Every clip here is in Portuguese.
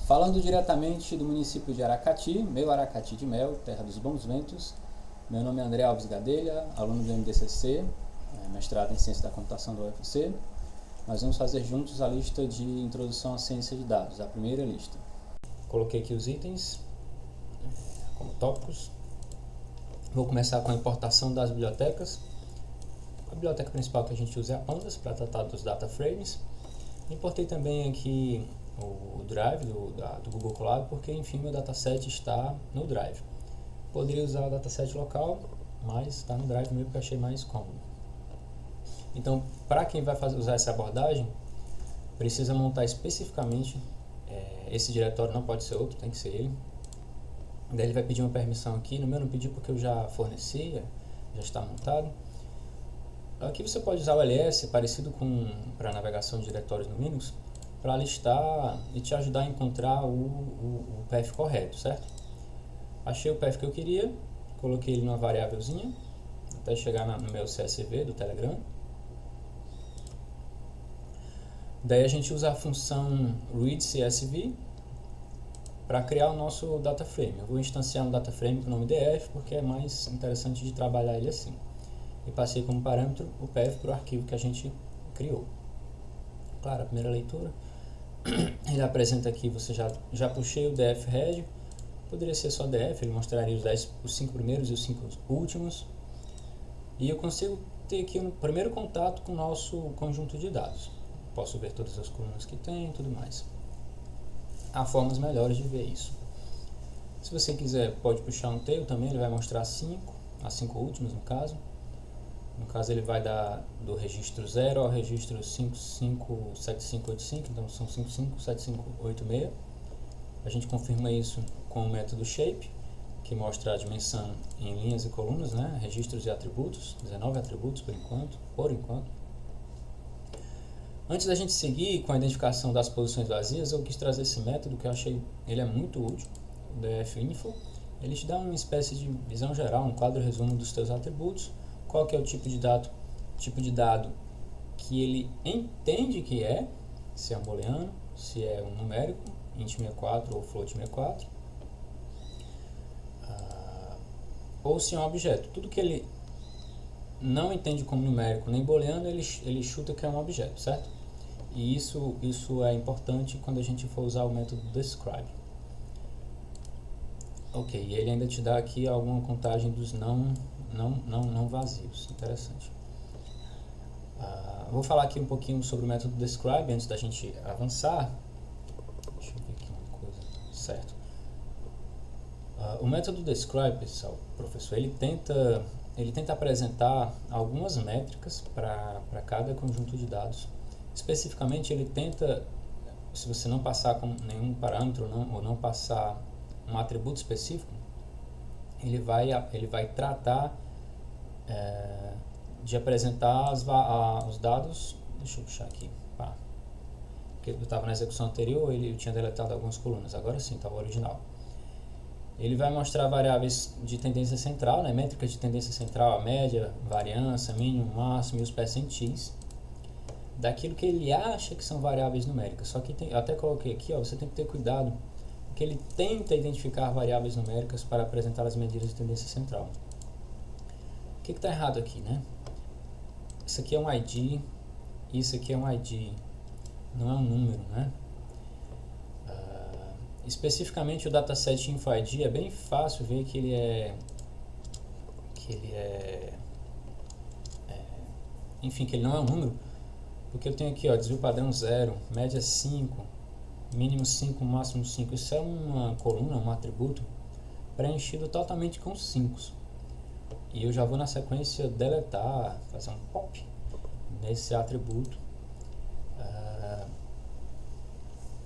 Falando diretamente do município de Aracati, meu Aracati de Mel, terra dos bons ventos. Meu nome é André Alves Gadelha, aluno do MDCC, mestrado em Ciência da Computação da UFC. Nós vamos fazer juntos a lista de Introdução à Ciência de Dados, a primeira lista. Coloquei aqui os itens como tópicos. Vou começar com a importação das bibliotecas. A biblioteca principal que a gente usa é a Pandas para tratar dos data frames. Importei também aqui o Drive do Google Colab, porque enfim meu dataset está no Drive. Poderia usar o dataset local, mas está no Drive mesmo, que eu achei mais cômodo. Então, para quem vai usar essa abordagem, precisa montar especificamente esse diretório, não pode ser outro, tem que ser ele. Daí ele vai pedir uma permissão aqui, no meu não pedi porque eu já forneci, já está montado. Aqui você pode usar o ls, parecido com para navegação de diretórios no Linux, para listar e te ajudar a encontrar o path correto, certo? Achei o path que eu queria, coloquei ele numa variávelzinha, até chegar no meu CSV do Telegram. Daí a gente usa a função readCSV para criar o nosso data frame. Eu vou instanciar um data frame com o nome df, porque é mais interessante de trabalhar ele assim. E passei como parâmetro o path para o arquivo que a gente criou. Claro, a primeira leitura. Ele apresenta aqui, você já puxei o df head, poderia ser só df, ele mostraria os 5 primeiros e os 5 últimos. E eu consigo ter aqui um primeiro contato com o nosso conjunto de dados. Posso ver todas as colunas que tem e tudo mais. Há formas melhores de ver isso. Se você quiser, pode puxar um tail também, ele vai mostrar as 5 últimas no caso. No caso ele vai dar do registro 0 ao registro 557585, então são 557586. A gente confirma isso com o método shape, que mostra a dimensão em linhas e colunas, né? Registros e atributos, 19 atributos por enquanto. Antes da gente seguir com a identificação das posições vazias, eu quis trazer esse método que eu achei ele é muito útil, o dfinfo. Ele te dá uma espécie de visão geral, um quadro resumo dos teus atributos, qual que é o tipo de dado que ele entende que é, se é um booleano, se é um numérico, int64 ou float64, ou se é um objeto. Tudo que ele não entende como numérico nem booleano, ele chuta que é um objeto, certo? E isso é importante quando a gente for usar o método describe. Ok, e ele ainda te dá aqui alguma contagem dos não vazios, interessante. Vou falar aqui um pouquinho sobre o método describe antes da gente avançar. Deixa eu ver aqui uma coisa, certo. O método describe, pessoal, professor, ele tenta apresentar algumas métricas para cada conjunto de dados. Especificamente, ele tenta, se você não passar com nenhum parâmetro ou não passar um atributo específico, ele vai tratar de apresentar os dados. Deixa eu puxar aqui, porque eu estava na execução anterior, eu tinha deletado algumas colunas, agora sim, estava original. Ele vai mostrar variáveis de tendência central, né, métricas de tendência central, a média, variância, mínimo, máximo e os percentis, daquilo que ele acha que são variáveis numéricas. Só que eu até coloquei aqui, você tem que ter cuidado, porque ele tenta identificar variáveis numéricas para apresentar as medidas de tendência central. O que está errado aqui, né? Isso aqui é um ID, isso aqui é um ID, não é um número, né? Especificamente o dataset InfoID é bem fácil ver que ele é enfim, que ele não é um número, porque eu tenho aqui, ó, desvio padrão 0, média 5, mínimo 5, máximo 5. Isso é uma coluna, um atributo preenchido totalmente com 5. E eu já vou na sequência deletar, fazer um pop nesse atributo.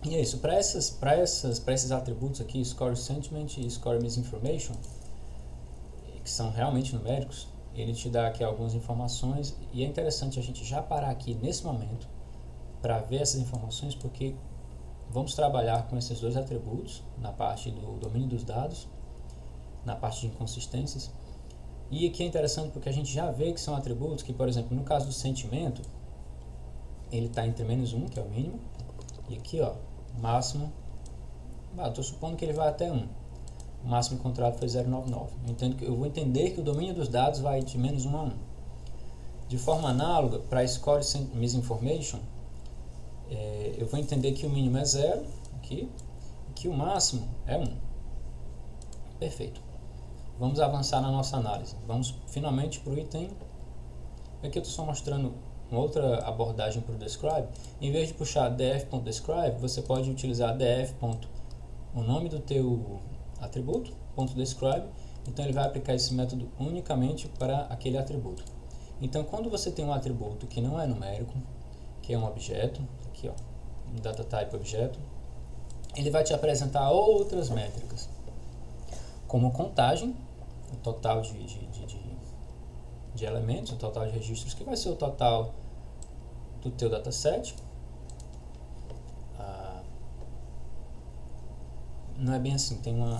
E é isso, para esses atributos aqui, score sentiment e score misinformation, que são realmente numéricos, ele te dá aqui algumas informações, e é interessante a gente já parar aqui nesse momento para ver essas informações, porque vamos trabalhar com esses dois atributos na parte do domínio dos dados, na parte de inconsistências. E aqui é interessante porque a gente já vê que são atributos que, por exemplo, no caso do sentimento, ele está entre -1, que é o mínimo, e aqui, ó, máximo Estou supondo que ele vai até 1. O máximo encontrado foi 0,99. Eu vou entender que o domínio dos dados vai de menos 1 a 1. De forma análoga, para Score Misinformation, eu vou entender que o mínimo é 0, aqui, e que o máximo é 1. Perfeito. Vamos avançar na nossa análise. Vamos finalmente para o item. Aqui eu estou só mostrando uma outra abordagem para o describe. Em vez de puxar df.describe, você pode utilizar df. O nome do teu atributo, .describe. Então ele vai aplicar esse método unicamente para aquele atributo. Então quando você tem um atributo que não é numérico, que é um objeto, aqui ó, um data type objeto, ele vai te apresentar outras métricas, como contagem, o total de elementos, o total de registros, que vai ser o total do teu dataset. Não é bem assim,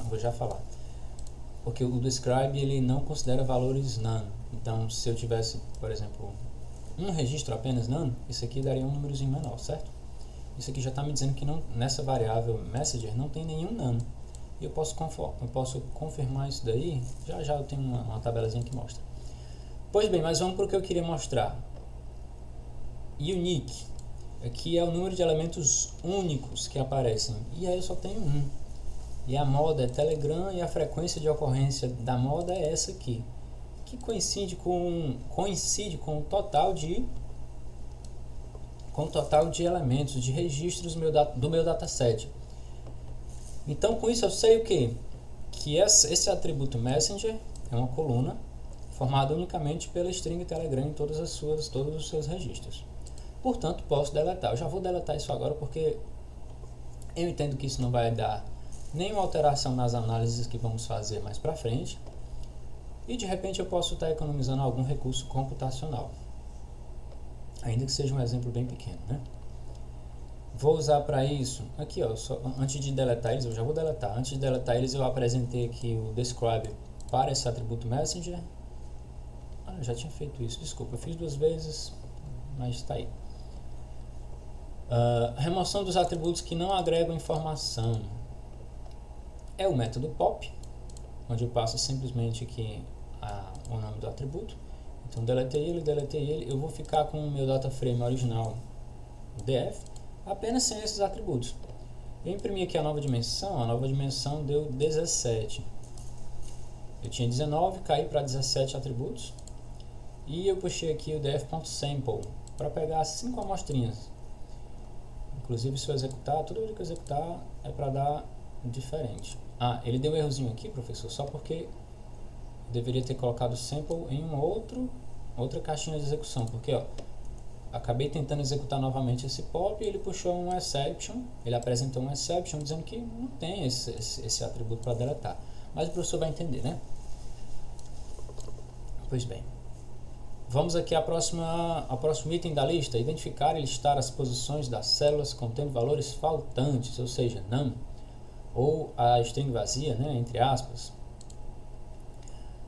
vou já falar. Porque o describe ele não considera valores nano. Então, se eu tivesse, por exemplo, um registro apenas nano, isso aqui daria um númerozinho menor, certo? Isso aqui já está me dizendo que não, nessa variável messenger não tem nenhum nano. E eu posso confirmar isso daí. Já eu tenho uma tabelazinha que mostra. Pois bem, mas vamos para o que eu queria mostrar. Unique. Aqui é o número de elementos únicos que aparecem. E aí eu só tenho um. E a moda é Telegram e a frequência de ocorrência da moda é essa aqui. Que coincide com o total de elementos, de registros do meu dataset. Então com isso eu sei o quê? Que esse atributo messenger é uma coluna formada unicamente pela string Telegram em todos os seus registros. Portanto, posso deletar. Eu já vou deletar isso agora porque eu entendo que isso não vai dar nenhuma alteração nas análises que vamos fazer mais para frente. E de repente eu posso estar economizando algum recurso computacional. Ainda que seja um exemplo bem pequeno, né? Vou usar para isso, aqui ó, antes de deletar eles, eu já vou deletar. Antes de deletar eles eu apresentei aqui o describe para esse atributo messenger. Eu já tinha feito isso, desculpa, eu fiz 2 vezes, mas está aí. Remoção dos atributos que não agregam informação. É o método pop, onde eu passo simplesmente aqui o nome do atributo. Então deletei ele, eu vou ficar com o meu data frame original df, apenas sem esses atributos. Eu imprimi aqui a nova dimensão deu 17. Eu tinha 19, caí para 17 atributos. E eu puxei aqui o df.sample para pegar 5 amostrinhas. Inclusive se eu executar, toda vez que eu executar é para dar diferente. Ele deu um errozinho aqui, professor, só porque eu deveria ter colocado sample em outra caixinha de execução, porque ó, acabei tentando executar novamente esse pop e ele puxou um exception, ele apresentou um exception dizendo que não tem esse atributo para deletar, mas o professor vai entender, né? Pois bem, vamos aqui ao próximo item da lista, identificar e listar as posições das células contendo valores faltantes, ou seja, none, ou a string vazia, né, entre aspas.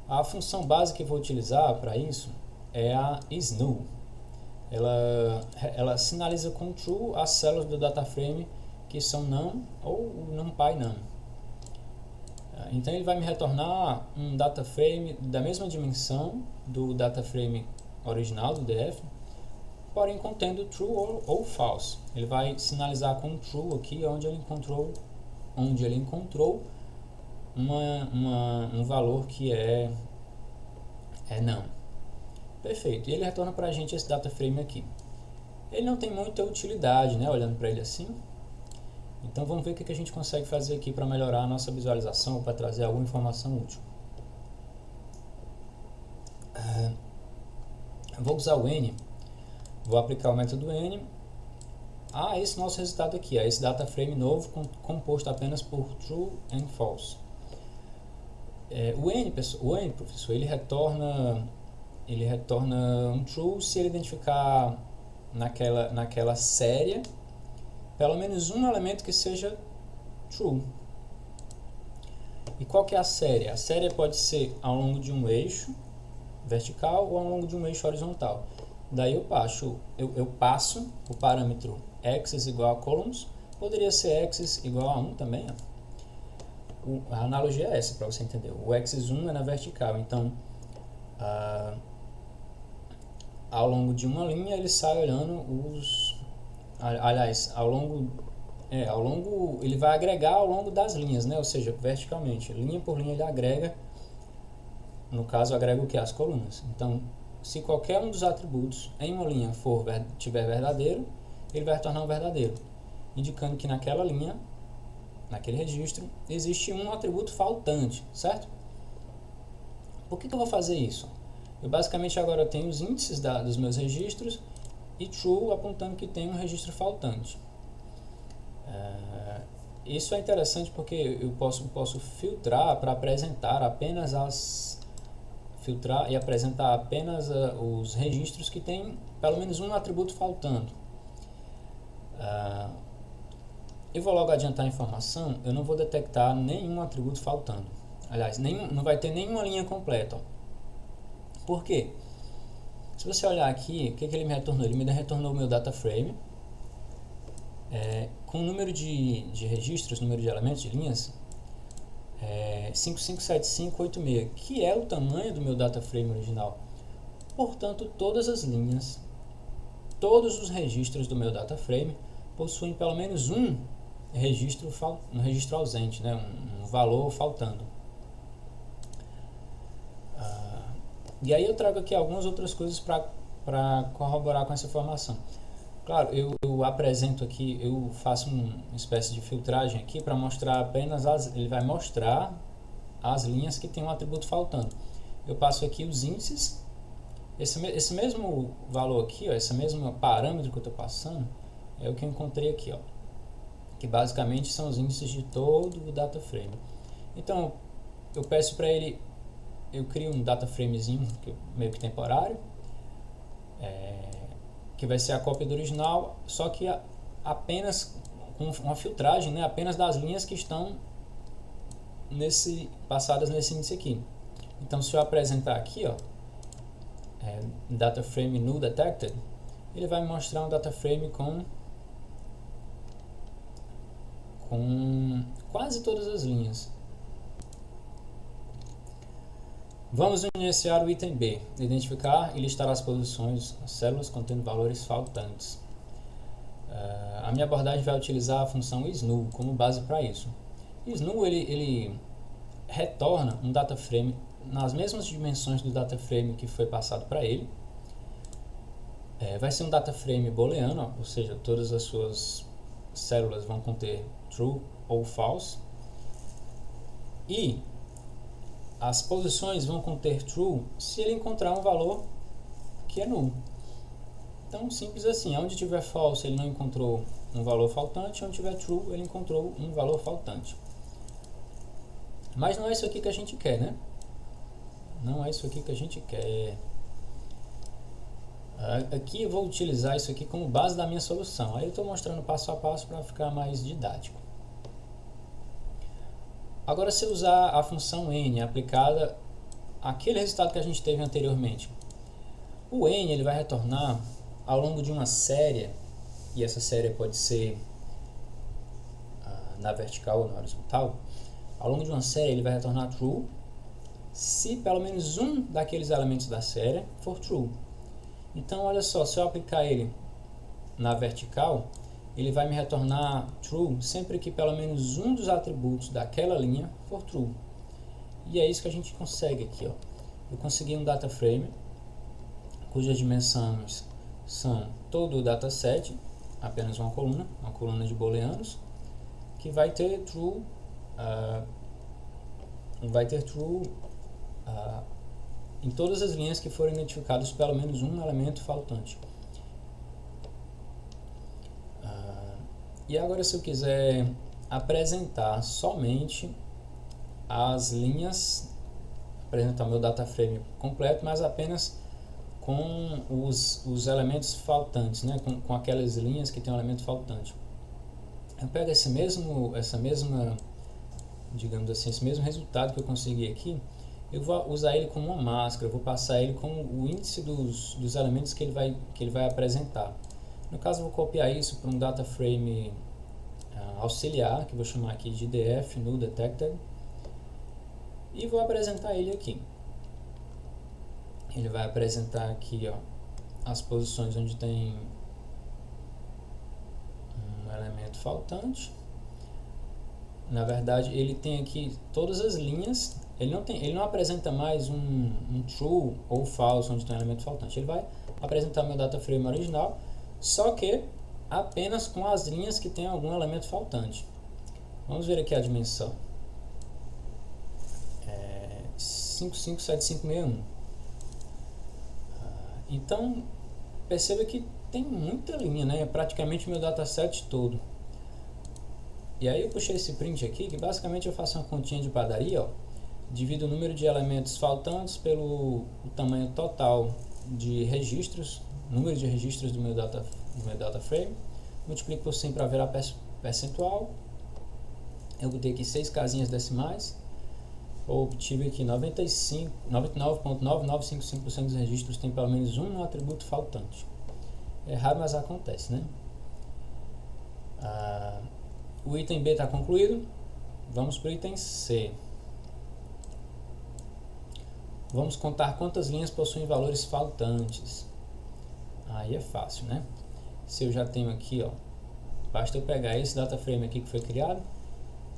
A função básica que vou utilizar para isso é a isNull. Ela sinaliza com true as células do dataframe que são none ou numpy none. Então ele vai me retornar um dataframe da mesma dimensão do dataframe original do DF, porém contendo true ou false. Ele vai sinalizar com true aqui onde ele encontrou um valor que é none. Perfeito. E ele retorna para a gente esse dataframe aqui. Ele não tem muita utilidade, né, olhando para ele assim. Então vamos ver o que a gente consegue fazer aqui para melhorar a nossa visualização ou para trazer alguma informação útil. Vou usar o n, vou aplicar o método n a esse nosso resultado aqui, a esse dataframe novo composto apenas por true and false. O n, professor, ele retorna um true se ele identificar naquela série pelo menos um elemento que seja true. E qual que é a série? A série pode ser ao longo de um eixo vertical ou ao longo de um eixo horizontal. Daí eu passo o parâmetro axis igual a columns, poderia ser axis igual a 1 também, ó. a analogia é essa, para você entender. O axis 1 é na vertical, então ao longo de uma linha ele sai olhando os... Aliás, ao longo ele vai agregar ao longo das linhas, né? Ou seja, verticalmente, linha por linha ele agrega, no caso agrega o que? As colunas. Então, se qualquer um dos atributos em uma linha tiver verdadeiro, ele vai retornar um verdadeiro, indicando que naquela linha, naquele registro, existe um atributo faltante, certo? Por que eu vou fazer isso? Eu basicamente agora tenho os índices dos meus registros e true apontando que tem um registro faltante. Isso é interessante porque eu posso filtrar para apresentar apenas filtrar e apresentar apenas os registros que tem pelo menos um atributo faltando. Eu vou logo adiantar a informação, eu não vou detectar nenhum atributo faltando. Aliás, não vai ter nenhuma linha completa. Por quê? Se você olhar aqui, o que ele me retornou? Ele me retornou o meu data frame com o número de registros, número de elementos, de linhas, 557586, que é o tamanho do meu data frame original. Portanto, todas as linhas, todos os registros do meu data frame possuem pelo menos um registro ausente, né? um valor faltando. E aí eu trago aqui algumas outras coisas para corroborar com essa informação. Claro, eu apresento aqui, eu faço uma espécie de filtragem aqui para mostrar apenas ele vai mostrar as linhas que tem um atributo faltando. Eu passo aqui os índices, esse mesmo valor aqui, ó, esse mesmo parâmetro que eu estou passando, é o que eu encontrei aqui, ó, que basicamente são os índices de todo o data frame. Então, eu peço para ele, eu crio um data framezinho meio que temporário, que vai ser a cópia do original, só que apenas com uma filtragem, né, apenas das linhas que estão passadas nesse índice aqui. Então, se eu apresentar aqui, ó, data frame null detected, ele vai me mostrar um data frame com quase todas as linhas. Vamos iniciar o item B, identificar e listar as posições, as células contendo valores faltantes. A minha abordagem vai utilizar a função isNull como base para isso. isNull ele retorna um data frame nas mesmas dimensões do data frame que foi passado para ele. Vai ser um data frame booleano, ou seja, todas as suas células vão conter true ou false. E as posições vão conter true se ele encontrar um valor que é null. Então, simples assim, onde tiver false ele não encontrou um valor faltante, onde tiver true ele encontrou um valor faltante. Mas não é isso aqui que a gente quer, né? Não é isso aqui que a gente quer. Aqui eu vou utilizar isso aqui como base da minha solução. Aí eu estou mostrando passo a passo para ficar mais didático. Agora, se eu usar a função n aplicada àquele resultado que a gente teve anteriormente, o n ele vai retornar ao longo de uma série, e essa série pode ser na vertical ou na horizontal. Ao longo de uma série ele vai retornar true se pelo menos um daqueles elementos da série for true. Então, olha só, se eu aplicar ele na vertical, ele vai me retornar true sempre que pelo menos um dos atributos daquela linha for true. E é isso que a gente consegue aqui, ó. Eu consegui um data frame cujas dimensões são todo o dataset, apenas uma coluna de booleanos, que vai ter true, em todas as linhas que forem identificadas pelo menos um elemento faltante. E agora, se eu quiser apresentar somente as linhas, apresentar meu data frame completo, mas apenas com os elementos faltantes, né? com aquelas linhas que tem um elemento faltante. Eu pego essa mesma, digamos assim, esse mesmo resultado que eu consegui aqui, eu vou usar ele como uma máscara, eu vou passar ele como o índice dos elementos que ele vai apresentar. No caso, eu vou copiar isso para um data frame auxiliar, que eu vou chamar aqui de df null detected, e vou apresentar ele aqui. Ele vai apresentar aqui, ó, as posições onde tem um elemento faltante. Na verdade, ele tem aqui todas as linhas. Ele não apresenta mais um true ou false onde tem um elemento faltante. Ele vai apresentar meu data frame original, só que apenas com as linhas que tem algum elemento faltante. Vamos ver aqui a dimensão. 557561. Então, perceba que tem muita linha, né? É praticamente meu dataset todo. E aí eu puxei esse print aqui, que basicamente eu faço uma continha de padaria, ó. Divido o número de elementos faltantes pelo tamanho total de registros, número de registros do meu data frame, multiplico por 100 para ver a percentual. Eu botei aqui 6 casinhas decimais, obtive aqui 99,9955% dos registros tem pelo menos um atributo faltante. É raro, mas acontece, né? O item B está concluído. Vamos para o item C. Vamos contar quantas linhas possuem valores faltantes. Aí é fácil, né? Se eu já tenho aqui, ó, basta eu pegar esse data frame aqui que foi criado,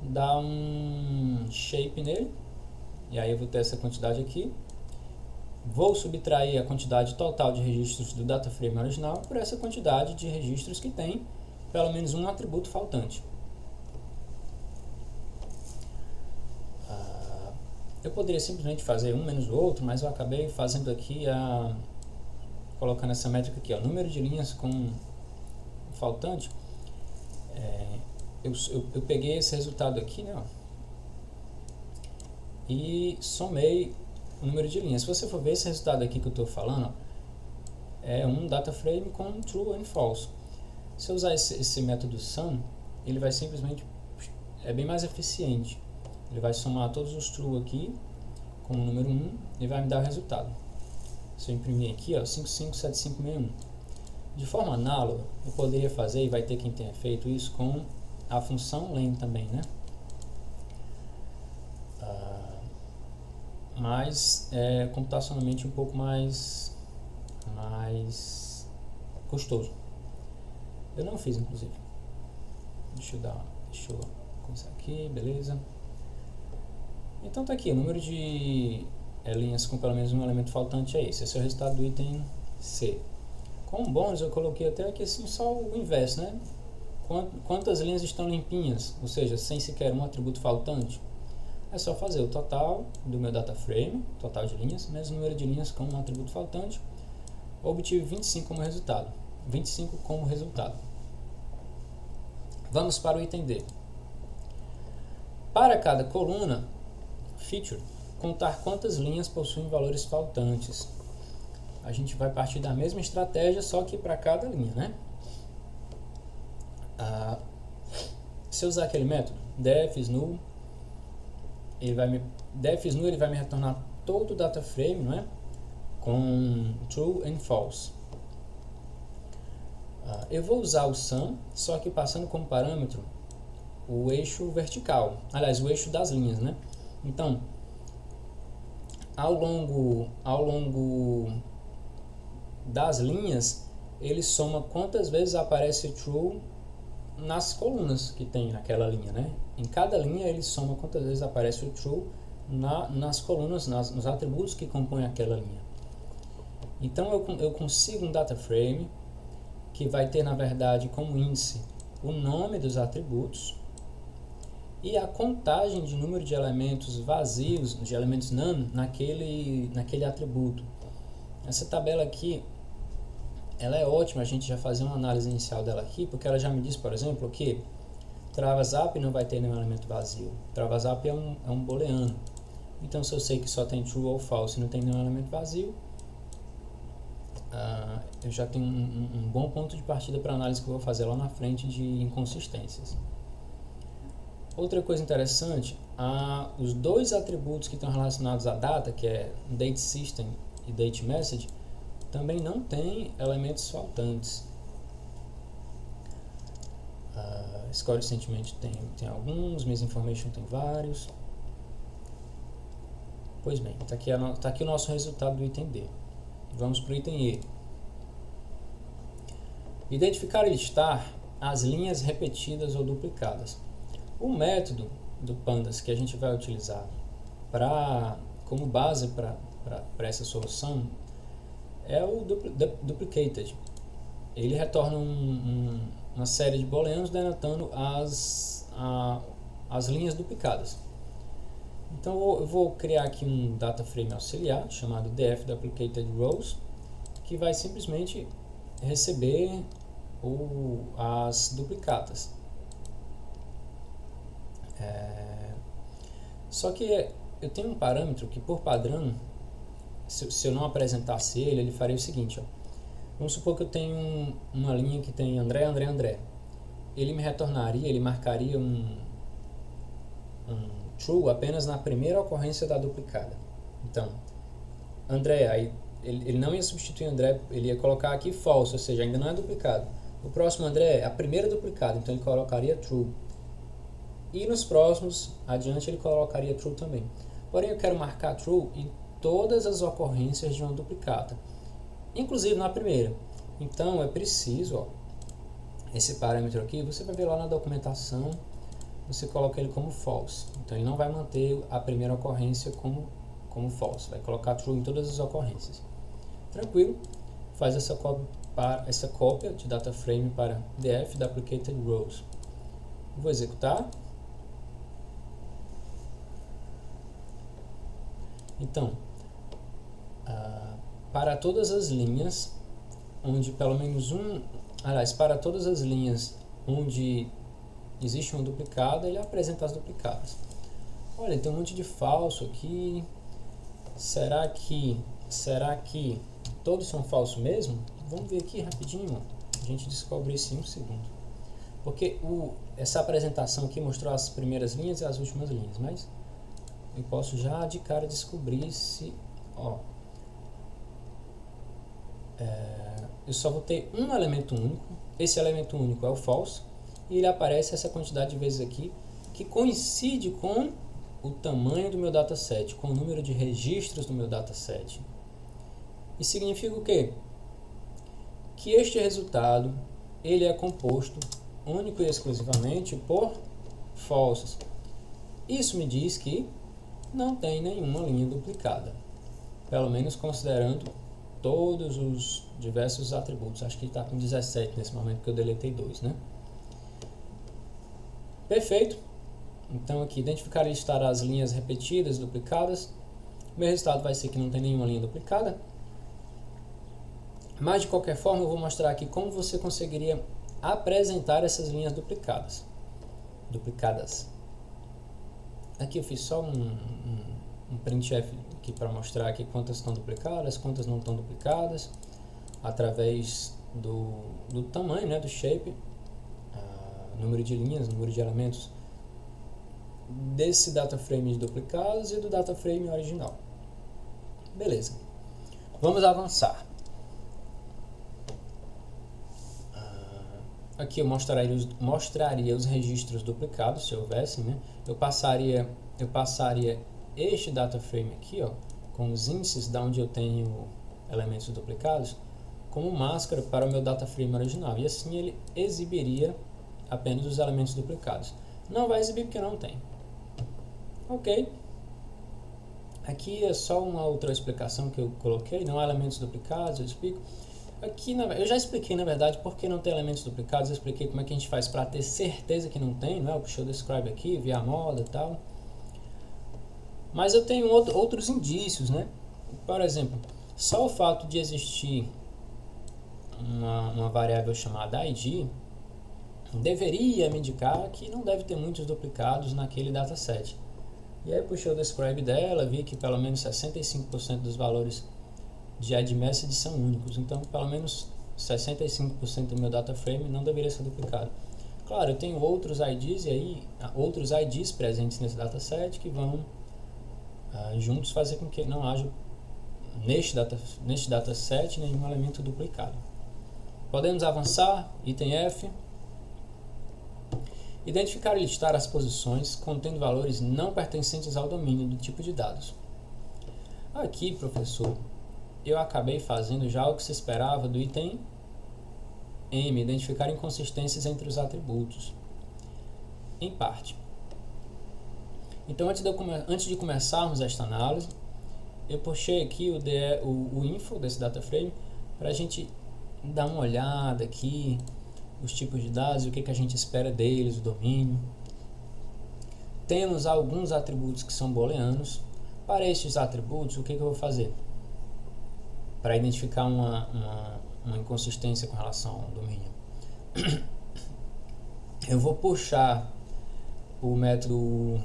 dar um shape nele, e aí eu vou ter essa quantidade aqui. Vou subtrair a quantidade total de registros do data frame original por essa quantidade de registros que tem pelo menos um atributo faltante. Eu poderia simplesmente fazer um menos o outro, mas eu acabei fazendo aqui colocando essa métrica aqui, ó, número de linhas com faltante. Eu peguei esse resultado aqui, né, ó, e somei o número de linhas. Se você for ver esse resultado aqui que eu estou falando, ó, é um data frame com true and false. Se eu usar esse método sum, ele vai simplesmente, é bem mais eficiente. Ele vai somar todos os true aqui com o número 1 e vai me dar o resultado. Se eu imprimir aqui, ó, 557561. De forma análoga, eu poderia fazer, e vai ter quem tenha feito isso, com a função len também, né? Mas é computacionalmente um pouco mais custoso. Eu não fiz, inclusive. Deixa eu começar aqui, beleza. Então tá aqui, o número de linhas com pelo menos um elemento faltante é esse. Esse é o resultado do item C. Com o bônus eu coloquei até aqui assim só o inverso, né? Quantas linhas estão limpinhas, ou seja, sem sequer um atributo faltante. É só fazer o total do meu data frame, total de linhas, menos o número de linhas com um atributo faltante. Obtive 25 como resultado. 25 como resultado. Vamos para o item D. Para cada coluna feature, contar quantas linhas possuem valores faltantes. A gente vai partir da mesma estratégia, só que para cada linha, né? Se eu usar aquele método def_null, ele vai me retornar todo o data frame, não é? Com true and false. Eu vou usar o sum, só que passando como parâmetro o eixo vertical, aliás, o eixo das linhas, né? Então, ao longo das linhas, ele soma quantas vezes aparece true nas colunas que tem naquela linha, né? Em cada linha ele soma quantas vezes aparece o true nas colunas, nos atributos que compõem aquela linha. Então eu consigo um data frame que vai ter, na verdade, como índice o nome dos atributos e a contagem de número de elementos vazios, de elementos none, naquele atributo. Essa tabela aqui, ela é ótima, a gente já fazer uma análise inicial dela aqui, porque ela já me diz, por exemplo, que travazap não vai ter nenhum elemento vazio. Travazap é um booleano. Então, se eu sei que só tem true ou false e não tem nenhum elemento vazio, eu já tenho um bom ponto de partida para a análise que eu vou fazer lá na frente de inconsistências. Outra coisa interessante, os dois atributos que estão relacionados à data, que é dateSystem e dateMessage, também não tem elementos faltantes. ScoreSentiment tem alguns, misinformation tem vários. Pois bem, tá aqui o nosso resultado do item D. Vamos para o item E. Identificar e listar as linhas repetidas ou duplicadas. O método do Pandas que a gente vai utilizar como base para essa solução é o duplicated. Ele retorna uma série de booleanos denotando as linhas duplicadas. Então eu vou criar aqui um data frame auxiliar chamado df duplicated rows, que vai simplesmente receber as duplicadas. Só que eu tenho um parâmetro que, por padrão, se eu não apresentasse ele faria o seguinte, ó. Vamos supor que eu tenho uma linha que tem André, André, André. Ele marcaria um true apenas na primeira ocorrência da duplicada. Então, André, aí ele não ia substituir André, ele ia colocar aqui false, ou seja, ainda não é duplicado. O próximo André é a primeira duplicada, então ele colocaria true. E nos próximos, adiante, ele colocaria true também. Porém, eu quero marcar true em todas as ocorrências de uma duplicada, inclusive na primeira. Então, é preciso, ó, esse parâmetro aqui, você vai ver lá na documentação, você coloca ele como false. Então, ele não vai manter a primeira ocorrência como false, vai colocar true em todas as ocorrências. Tranquilo, faz essa cópia de data frame para df duplicated rows. Vou executar. Então, para todas as linhas onde pelo menos para todas as linhas onde existe uma duplicada, ele apresenta as duplicadas. Olha, tem um monte de falso aqui. Será que todos são falsos mesmo? Vamos ver aqui rapidinho. A gente descobre isso em um segundo. Porque essa apresentação aqui mostrou as primeiras linhas e as últimas linhas, mas eu posso já de cara descobrir se... eu só vou ter um elemento único. Esse elemento único é o false. E ele aparece essa quantidade de vezes aqui, que coincide com o tamanho do meu dataset, com o número de registros do meu dataset. Isso significa o quê? Que este resultado ele é composto único e exclusivamente por falsos. Isso me diz que não tem nenhuma linha duplicada, pelo menos considerando todos os diversos atributos. Acho que está com 17 nesse momento, que eu deletei 2, né? Perfeito. Então aqui, identificar e listar as linhas repetidas, duplicadas. O meu resultado vai ser que não tem nenhuma linha duplicada. Mas de qualquer forma, eu vou mostrar aqui como você conseguiria apresentar essas linhas duplicadas. Aqui eu fiz só um printf aqui para mostrar aqui quantas estão duplicadas, quantas não estão duplicadas, através do tamanho, né, do shape, número de linhas, número de elementos desse data frame de duplicados e do data frame original. Beleza. Vamos avançar. Aqui eu mostraria os registros duplicados, se houvessem, né? Eu passaria este data frame aqui, ó, com os índices de onde eu tenho elementos duplicados, como máscara para o meu data frame original. E assim ele exibiria apenas os elementos duplicados. Não vai exibir porque não tem. Ok. Aqui é só uma outra explicação que eu coloquei, não há elementos duplicados, eu explico. Aqui eu já expliquei, na verdade, por que não tem elementos duplicados. Eu expliquei como é que a gente faz para ter certeza que não tem, não é? Eu puxei o describe aqui, vi a moda e tal. Mas eu tenho outros indícios, né? Por exemplo, só o fato de existir uma variável chamada id deveria me indicar que não deve ter muitos duplicados naquele dataset. E aí eu puxei o describe dela, vi que pelo menos 65% dos valores de add message são únicos, então pelo menos 65% do meu data frame não deveria ser duplicado. Claro, eu tenho outros IDs e aí outros IDs presentes nesse dataset que vão juntos fazer com que não haja neste dataset nenhum elemento duplicado. Podemos avançar. Item F. Identificar e listar as posições contendo valores não pertencentes ao domínio do tipo de dados. Aqui, professor, eu acabei fazendo já o que se esperava do item M, identificar inconsistências entre os atributos, em parte. Então, antes de começarmos esta análise, eu puxei aqui o info desse data frame para a gente dar uma olhada aqui, os tipos de dados, o que a gente espera deles, o domínio. Temos alguns atributos que são booleanos. Para estes atributos, o que eu vou fazer? Para identificar uma inconsistência com relação ao domínio. Eu vou puxar o método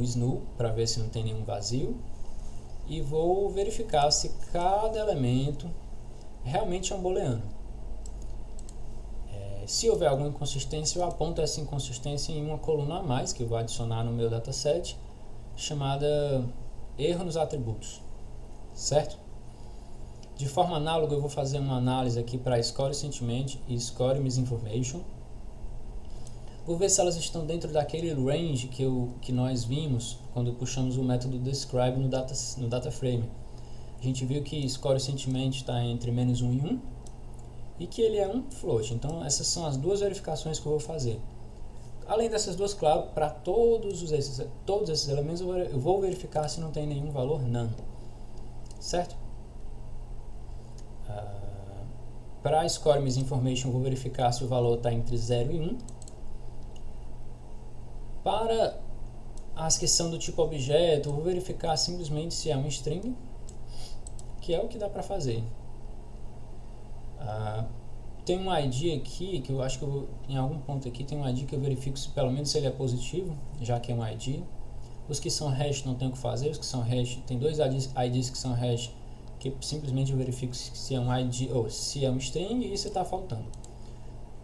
snu para ver se não tem nenhum vazio e vou verificar se cada elemento realmente é um booleano. Se houver alguma inconsistência, eu aponto essa inconsistência em uma coluna a mais que eu vou adicionar no meu dataset, chamada erro nos atributos, certo? De forma análoga, eu vou fazer uma análise aqui para score sentiment e score misinformation. Vou ver se elas estão dentro daquele range que nós vimos quando puxamos o método describe no data frame. A gente viu que score sentiment está entre -1 e 1 e que ele é um float. Então essas são as duas verificações que eu vou fazer. Além dessas duas, claro, para todos esses elementos eu vou verificar se não tem nenhum valor none, certo? Para score misinformation eu vou verificar se o valor está entre 0 e 1. Para as que são do tipo objeto, eu vou verificar simplesmente se é um string, que é o que dá para fazer. Tem um ID aqui, que eu acho que em algum ponto aqui tem um ID que eu verifico se pelo menos se ele é positivo, já que é um ID. Os que são hash não tem o que fazer, os que são hash, tem dois IDs que são hash, que simplesmente eu verifico se é um ID ou se é um string e isso está faltando.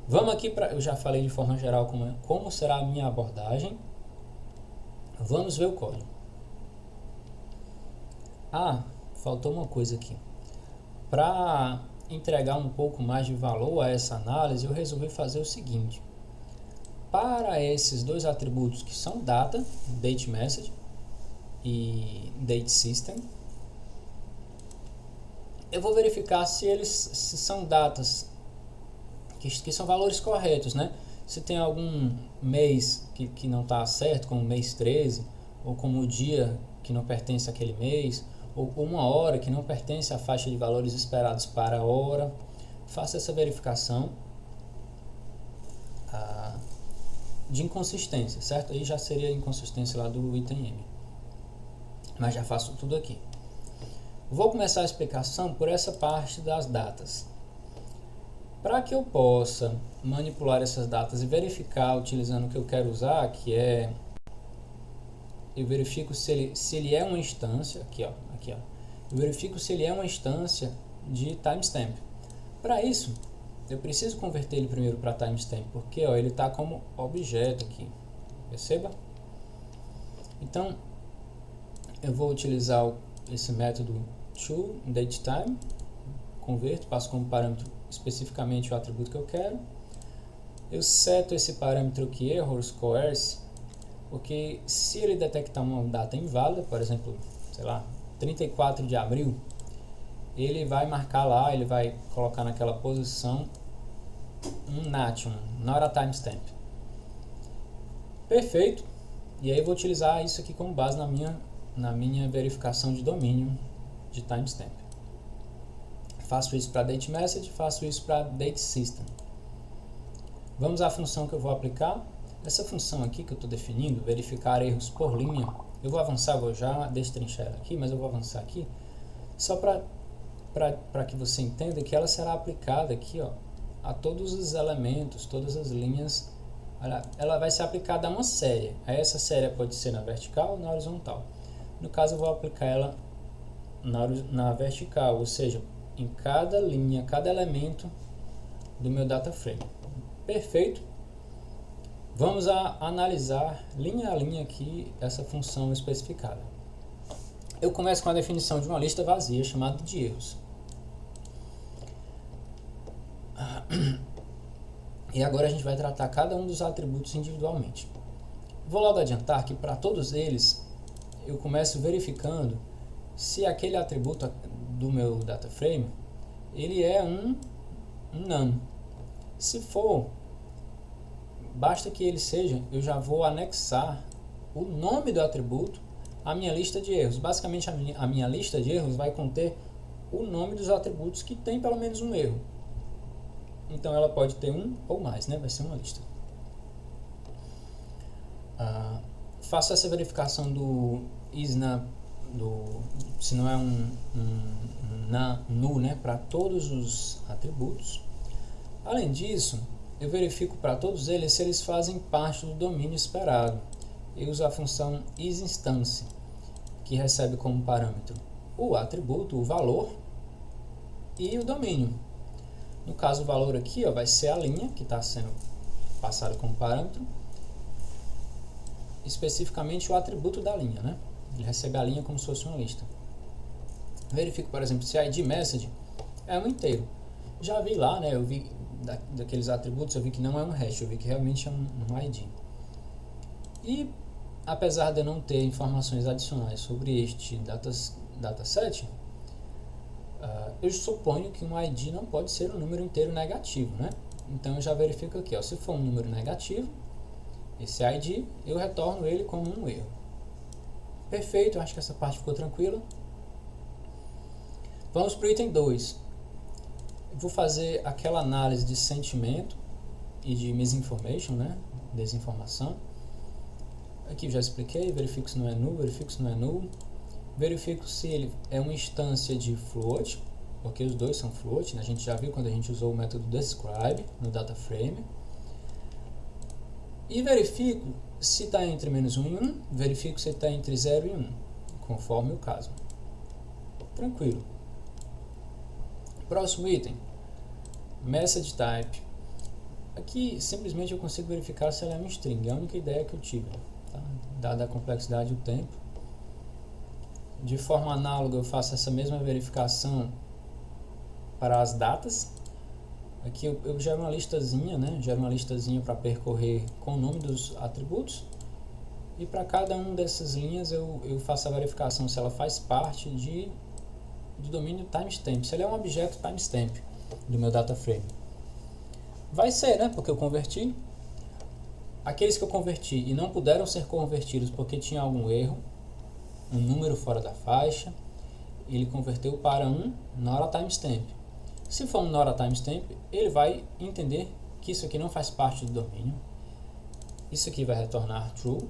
Vamos aqui para, eu já falei de forma geral como será a minha abordagem. Vamos ver o código. Faltou uma coisa aqui. Para entregar um pouco mais de valor a essa análise, eu resolvi fazer o seguinte. Para esses dois atributos que são data, date message e date system, eu vou verificar se são datas que são valores corretos, né? Se tem algum mês que não está certo, como o mês 13, ou como o dia que não pertence àquele mês, ou uma hora que não pertence à faixa de valores esperados para a hora. Faça essa verificação de inconsistência, certo? Aí já seria a inconsistência lá do item M. Mas já faço tudo aqui. Vou começar a explicação por essa parte das datas. Para que eu possa manipular essas datas e verificar utilizando o que eu quero usar, que é... Eu verifico se ele é uma instância, aqui ó, eu verifico se ele é uma instância de timestamp. Para isso, eu preciso converter ele primeiro para timestamp, porque ó, ele está como objeto aqui, perceba? Então, eu vou utilizar esse método toDateTime, converto, passo como parâmetro especificamente o atributo que eu quero. Eu seto esse parâmetro aqui, errors_coerce, porque se ele detectar uma data inválida, por exemplo, sei lá, 34 de abril, ele vai marcar lá, ele vai colocar naquela posição um NAT, not a timestamp. Perfeito. E aí eu vou utilizar isso aqui como base na minha verificação de domínio de timestamp. Faço isso para date message, faço isso para date system. Vamos à função que eu vou aplicar. Essa função aqui que eu estou definindo, verificar erros por linha, eu vou avançar, vou já destrinchar ela aqui, mas eu vou avançar aqui, só para que você entenda que ela será aplicada aqui, ó, a todos os elementos, todas as linhas. Ela vai ser aplicada a uma série. Essa série pode ser na vertical ou na horizontal. No caso, eu vou aplicar ela na vertical, ou seja, em cada linha, cada elemento do meu data frame. Perfeito. Vamos analisar linha a linha aqui essa função especificada. Eu começo com a definição de uma lista vazia chamada de erros. E agora a gente vai tratar cada um dos atributos individualmente. Vou logo adiantar que para todos eles eu começo verificando se aquele atributo do meu data frame ele é um none. Se for, basta que ele seja, eu já vou anexar o nome do atributo à minha lista de erros. Basicamente, a minha lista de erros vai conter o nome dos atributos que tem pelo menos um erro. Então, ela pode ter um ou mais, né? Vai ser uma lista. Faço essa verificação do isNa, se não é null, né? Para todos os atributos. Além disso, eu verifico para todos eles se eles fazem parte do domínio esperado. Eu uso a função isInstance, que recebe como parâmetro o atributo, o valor e o domínio. No caso, o valor aqui vai ser a linha que está sendo passada como parâmetro, especificamente o atributo da linha, né? Ele recebe a linha como se fosse uma lista. Verifico, por exemplo, se a id message é um inteiro. Já vi lá, né? Eu vi daqueles atributos, eu vi que não é um hash, eu vi que realmente é um id. E apesar de eu não ter informações adicionais sobre este dataset, eu suponho que um id não pode ser um número inteiro negativo, né? Então eu já verifico aqui, se for um número negativo, esse id, eu retorno ele como um erro. Perfeito, eu acho que essa parte ficou tranquila. Vamos para o item 2. Eu vou fazer aquela análise de sentimento e de misinformation, né? Desinformação. Aqui eu já expliquei, verifico se não é null, verifico se não é null. Verifico se ele é uma instância de float, porque os dois são float, né? A gente já viu quando a gente usou o método describe no DataFrame. E verifico se está entre -1 e 1, verifico se está entre 0 e 1, conforme o caso. Tranquilo. Próximo item, message type. Aqui simplesmente eu consigo verificar se ela é um string, é a única ideia que eu tive, tá? Dada a complexidade e o tempo. De forma análoga eu faço essa mesma verificação para as datas. Aqui eu gero uma listazinha, né? Gero uma listazinha para percorrer com o nome dos atributos. E para cada uma dessas linhas eu faço a verificação se ela faz parte do domínio timestamp, se ele é um objeto timestamp do meu data frame. Vai ser, né? Porque eu converti. Aqueles que eu converti e não puderam ser convertidos porque tinha algum erro, um número fora da faixa, ele converteu para um not a timestamp. Se for um not a timestamp, ele vai entender que isso aqui não faz parte do domínio. Isso aqui vai retornar true.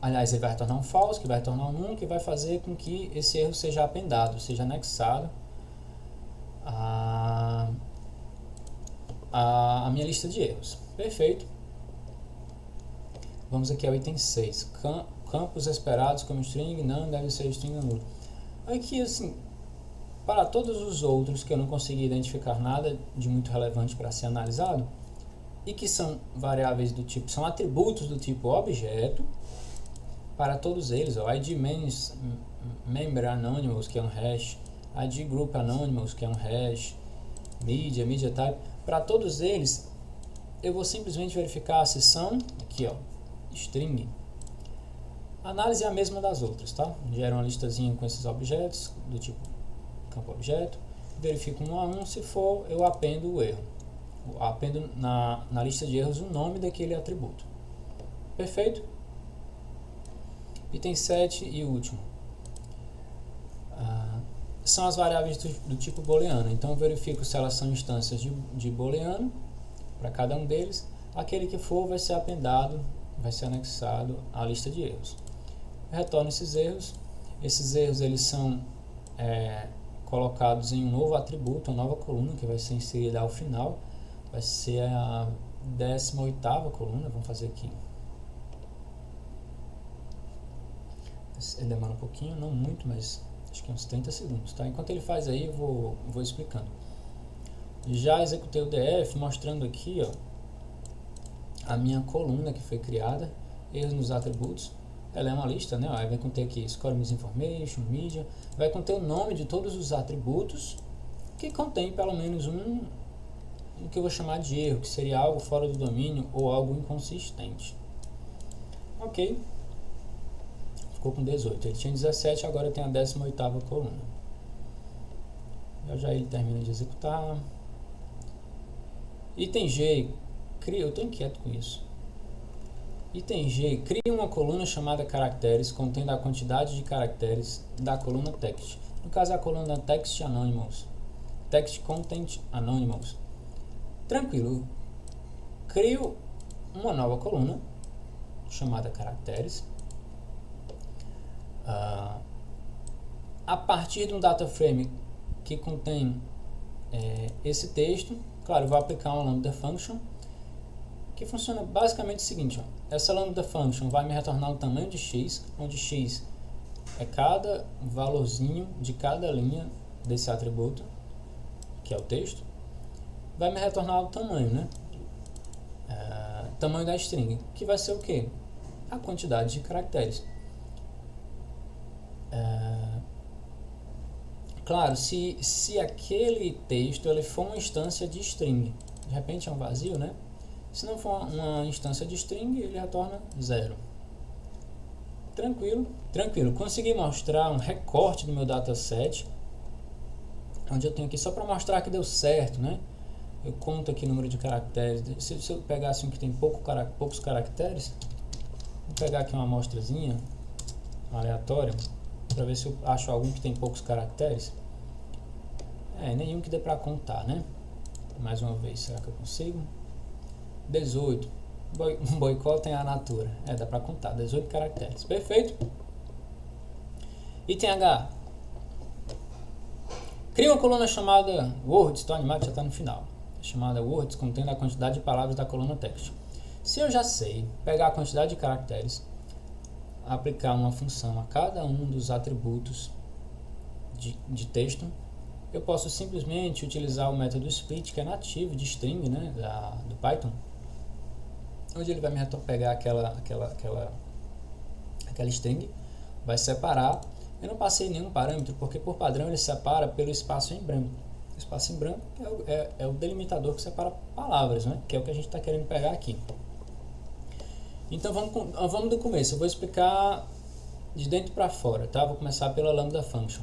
Aliás, ele vai retornar um false, que vai retornar um none, que vai fazer com que esse erro seja appendado, seja anexado a minha lista de erros. Perfeito. Vamos aqui ao item 6. Campos esperados como string não deve ser string null. Aqui, assim, para todos os outros que eu não consegui identificar nada de muito relevante para ser analisado, e que são variáveis do tipo, são atributos do tipo objeto, para todos eles, id member anonymous, que é um hash, id group anonymous, que é um hash, media type, para todos eles, eu vou simplesmente verificar se são, aqui string. A análise é a mesma das outras, tá? Gera uma listazinha com esses objetos, do tipo campo objeto, verifico um a um, se for, eu appendo o erro. Eu appendo na lista de erros o nome daquele atributo. Perfeito? Item 7 e último. São as variáveis do tipo booleano. Então eu verifico se elas são instâncias de booleano para cada um deles. Aquele que for vai ser appendado, vai ser anexado à lista de erros. Eu retorno esses erros. Esses erros eles são colocados em um novo atributo, uma nova coluna que vai ser inserida ao final. Vai ser a 18ª coluna. Vamos fazer aqui. Ele demora um pouquinho, não muito, mas acho que uns 30 segundos, tá? Enquanto ele faz aí, eu vou explicando. Já executei o DF, mostrando aqui, a minha coluna que foi criada, erros nos atributos. Ela é uma lista, né? Aí vai conter aqui score misinformation, media, vai conter o nome de todos os atributos que contém pelo menos um o que eu vou chamar de erro, que seria algo fora do domínio ou algo inconsistente. Ok, ficou com 18. Ele tinha 17, agora tem a 18ª coluna. Já ele termina de executar. Item G, eu estou inquieto com isso. Item G, cria uma coluna chamada caracteres, contendo a quantidade de caracteres da coluna text. No caso é a coluna text anonymous. Text content anonymous. Tranquilo. Crio uma nova coluna chamada caracteres. A partir de um data frame que contém esse texto, claro, eu vou aplicar uma lambda function que funciona basicamente o seguinte, ó. Essa lambda function vai me retornar o tamanho de x, onde x é cada valorzinho de cada linha desse atributo, que é o texto, vai me retornar o tamanho, né? Tamanho da string, que vai ser o quê? A quantidade de caracteres. Claro, se aquele texto ele for uma instância de string, de repente é um vazio, né? Se não for uma instância de string, ele retorna 0. Tranquilo, tranquilo. Consegui mostrar um recorte do meu dataset, onde eu tenho aqui só para mostrar que deu certo, né? Eu conto aqui o número de caracteres. Se eu pegasse um que tem poucos caracteres, vou pegar aqui uma amostrazinha aleatória para ver se eu acho algum que tem poucos caracteres. Nenhum que dê para contar, né? Mais uma vez, será que eu consigo? 18. Boicotem a natura. Dá para contar. 18 caracteres. Perfeito. Item H. Cria uma coluna chamada words. Estou animado, já está no final. Chamada words, contendo a quantidade de palavras da coluna text. Se eu já sei pegar a quantidade de caracteres, aplicar uma função a cada um dos atributos de texto, eu posso simplesmente utilizar o método split, que é nativo de string, né, do Python, onde ele vai me pegar aquela string, vai separar. Eu não passei nenhum parâmetro, porque por padrão ele separa pelo espaço em branco. O espaço em branco é o delimitador que separa palavras, né, que é o que a gente está querendo pegar aqui. Então vamos do começo. Eu vou explicar de dentro para fora, tá? Vou começar pela lambda function.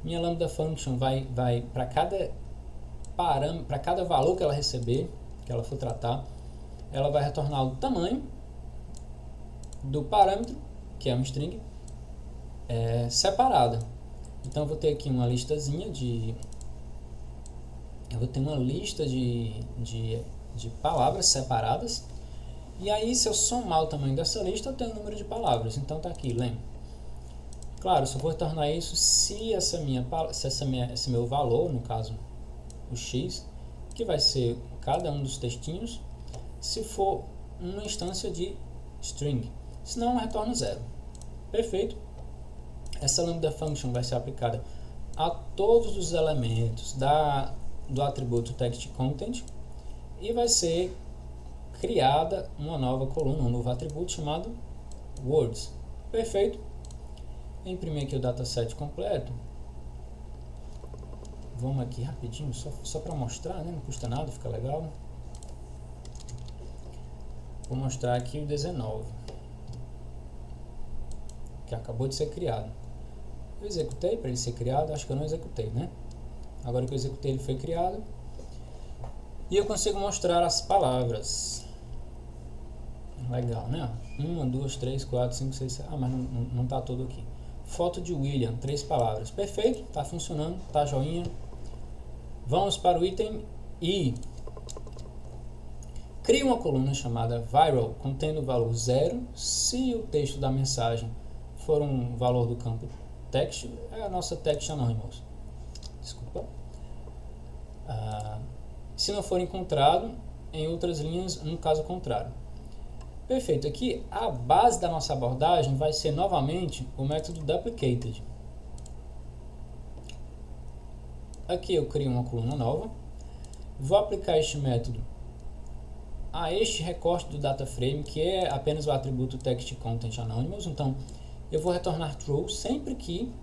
Minha lambda function vai para cada valor que ela receber, que ela for tratar, ela vai retornar o tamanho do parâmetro, que é um string, separada. Então eu vou ter aqui uma listazinha eu vou ter uma lista de palavras separadas. E aí, se eu somar o tamanho dessa lista, eu tenho o número de palavras. Então tá aqui, lem. Claro, só vou retornar isso se esse meu valor, no caso o x, que vai ser cada um dos textinhos, se for uma instância de string. Senão retorna 0. Perfeito. Essa lambda function vai ser aplicada a todos os elementos do atributo text content e vai ser criada uma nova coluna, um novo atributo chamado words. Perfeito. Imprimir aqui o dataset completo. Vamos aqui rapidinho, só para mostrar, né? Não custa nada, fica legal. Vou mostrar aqui o 19, que acabou de ser criado. Eu executei para ele ser criado, acho que eu não executei, né? Agora que eu executei, ele foi criado. E eu consigo mostrar as palavras. Legal, né? 1, 2, 3, 4, 5, 6, 7. Mas não está todo aqui. Foto de William, 3 palavras. Perfeito, está funcionando, tá joinha. Vamos para o item I. Crie uma coluna chamada viral, contendo o valor 0. Se o texto da mensagem for um valor do campo text, é a nossa text anonymous. Desculpa. Se não for encontrado em outras linhas, no caso contrário. Perfeito, aqui a base da nossa abordagem vai ser novamente o método duplicated. Aqui eu crio uma coluna nova, vou aplicar este método a este recorte do data frame, que é apenas o atributo text content anonymous. Então eu vou retornar true sempre que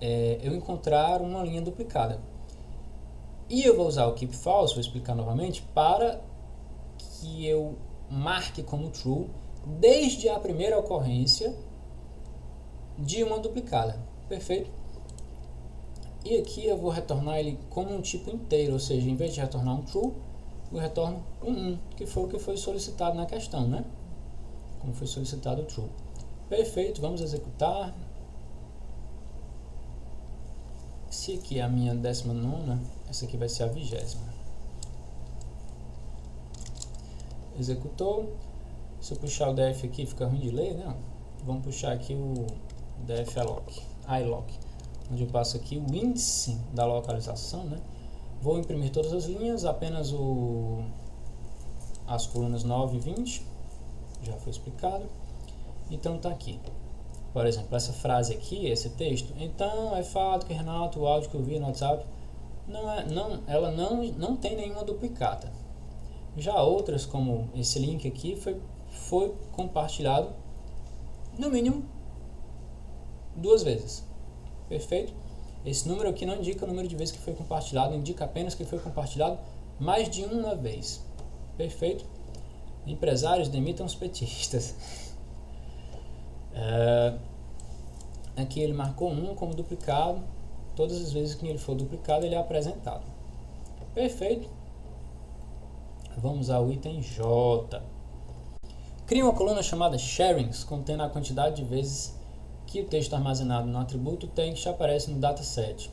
eu encontrar uma linha duplicada. E eu vou usar o keep false, vou explicar novamente, para que eu marque como true desde a primeira ocorrência de uma duplicada. Perfeito? E aqui eu vou retornar ele como um tipo inteiro, ou seja, em vez de retornar um true, eu retorno um 1, que foi o que foi solicitado na questão, né? Como foi solicitado o true. Perfeito, vamos executar. Se aqui é a minha 19ª, essa aqui vai ser a 20ª. Executou. Se eu puxar o df aqui, fica ruim de ler, né? Vamos puxar aqui o df iloc, onde eu passo aqui o índice da localização, né? Vou imprimir todas as linhas, apenas as colunas 9 e 20, já foi explicado. Então tá aqui. Por exemplo, essa frase aqui, esse texto, então é fato que Renato, o áudio que eu vi no WhatsApp, ela não tem nenhuma duplicata. Já outras, como esse link aqui, foi compartilhado no mínimo 2 vezes. Perfeito? Esse número aqui não indica o número de vezes que foi compartilhado, indica apenas que foi compartilhado mais de uma vez. Perfeito? Empresários demitam os petistas. Aqui ele marcou 1 como duplicado. Todas as vezes que ele for duplicado, ele é apresentado. Perfeito? Vamos ao item J. Crie uma coluna chamada sharings, contendo a quantidade de vezes que o texto armazenado no atributo text aparece no dataset.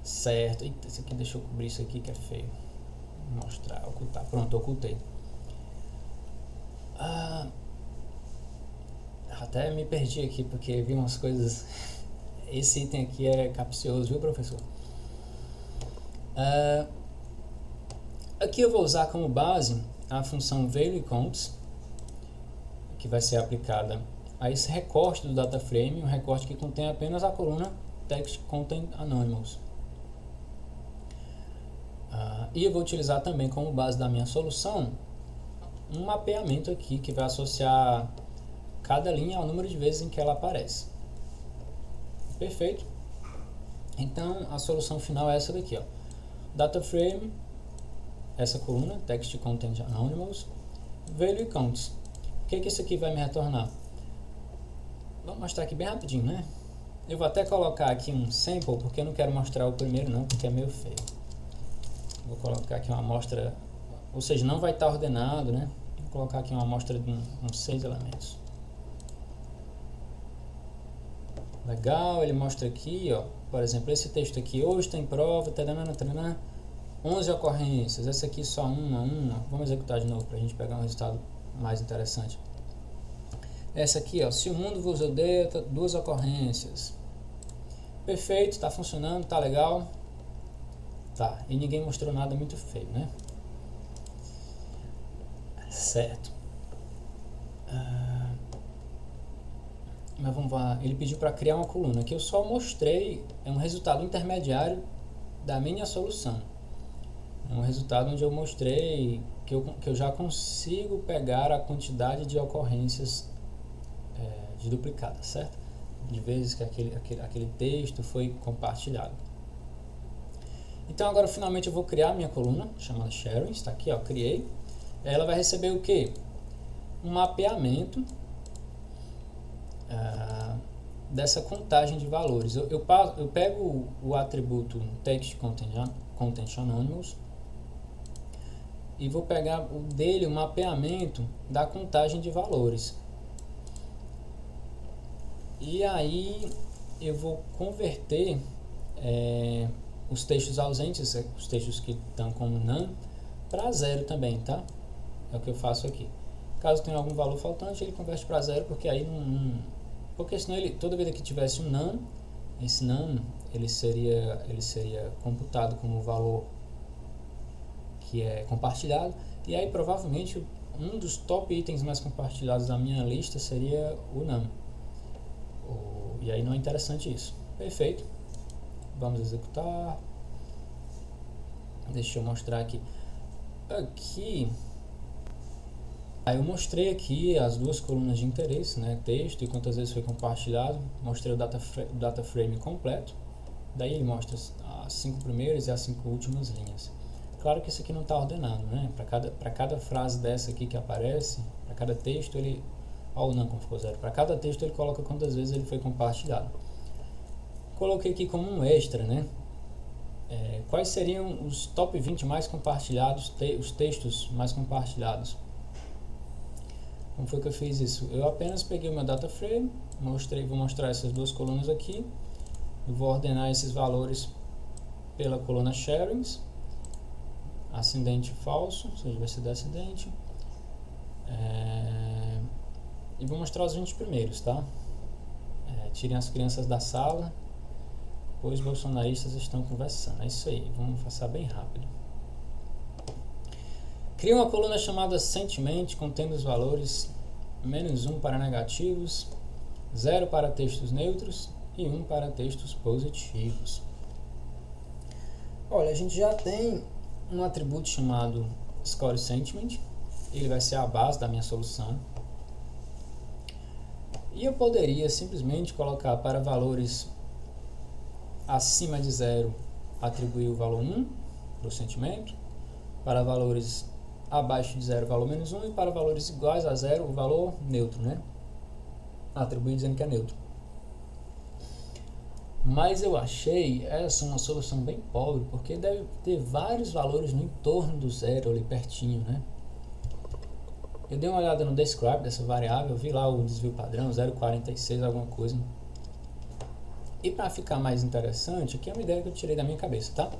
Certo. Eita, esse aqui, deixa eu cobrir isso aqui que é feio. Vou mostrar, ocultar. Pronto, ocultei. Até me perdi aqui porque vi umas coisas. Esse item aqui é capcioso, viu, professor? Aqui eu vou usar como base a função valueCounts, que vai ser aplicada a esse recorte do data frame, um recorte que contém apenas a coluna text content anonymous. E eu vou utilizar também como base da minha solução um mapeamento aqui que vai associar cada linha ao número de vezes em que ela aparece. Perfeito? Então a solução final é essa daqui, ó. Data frame, essa coluna text content anonymous, valueCounts. O que isso aqui vai me retornar? Vou mostrar aqui bem rapidinho, né? Eu vou até colocar aqui um sample, porque eu não quero mostrar o primeiro não, porque é meio feio. Vou colocar aqui uma amostra, ou seja, não vai estar ordenado, né? Vou colocar aqui uma amostra de uns 6 elementos. Legal, ele mostra aqui, ó, por exemplo, esse texto aqui, hoje tem prova, 11 ocorrências, essa aqui só uma. Vamos executar de novo para a gente pegar um resultado mais interessante. Essa aqui, ó, se o mundo vos odeia, 2 ocorrências. Perfeito, está funcionando, tá legal. Tá, e ninguém mostrou nada muito feio, né? Certo. Mas vamos lá, ele pediu para criar uma coluna, que eu só mostrei, é um resultado intermediário da minha solução. É um resultado onde eu mostrei que eu já consigo pegar a quantidade de ocorrências de duplicada, certo? De vezes que aquele texto foi compartilhado. Então agora finalmente eu vou criar minha coluna, chamada sharing, está aqui, ó, criei. Ela vai receber o que? Um mapeamento dessa contagem de valores. Eu pego o atributo text content anonymous e vou pegar dele o mapeamento da contagem de valores. E aí eu vou converter os textos ausentes, os textos que estão como none, para 0 também, tá? É o que eu faço aqui. Caso tenha algum valor faltante, ele converte para 0, porque aí porque senão toda vez que tivesse um none, esse none ele seria computado como valor que é compartilhado, e aí provavelmente um dos top itens mais compartilhados da minha lista seria o none. E aí não é interessante isso. Perfeito. Vamos executar. Deixa eu mostrar aqui. Eu mostrei aqui as 2 colunas de interesse, né? Texto e quantas vezes foi compartilhado. Mostrei o data frame completo. Daí ele mostra as 5 primeiras e as 5 últimas linhas. Claro que isso aqui não está ordenado, né? Para cada frase dessa aqui que aparece, para cada texto ele... Ou não, como ficou 0. Para cada texto ele coloca quantas vezes ele foi compartilhado. Coloquei aqui como um extra, né? Quais seriam os top 20 mais compartilhados, os textos mais compartilhados? Como foi que eu fiz isso? Eu apenas peguei o meu data frame, vou mostrar essas duas colunas aqui. Eu vou ordenar esses valores pela coluna sharings, ascendente e falso, ou seja, vai ser descendente. E vou mostrar os 20 primeiros, tá? Tirem as crianças da sala, pois bolsonaristas estão conversando. É isso aí, vamos passar bem rápido. Cria uma coluna chamada sentiment, contendo os valores -1 para negativos, 0 para textos neutros e 1 para textos positivos. Olha, a gente já tem um atributo chamado score sentiment, ele vai ser a base da minha solução. E eu poderia simplesmente colocar para valores acima de 0, atribuir o valor 1 para o sentimento, para valores abaixo de 0, o valor -1, e para valores iguais a 0, o valor neutro, né? Atribuir dizendo que é neutro. Mas eu achei essa uma solução bem pobre, porque deve ter vários valores no entorno do 0, ali pertinho, né? Eu dei uma olhada no describe dessa variável, vi lá o desvio padrão, 0,46, alguma coisa. E para ficar mais interessante, aqui é uma ideia que eu tirei da minha cabeça, tá?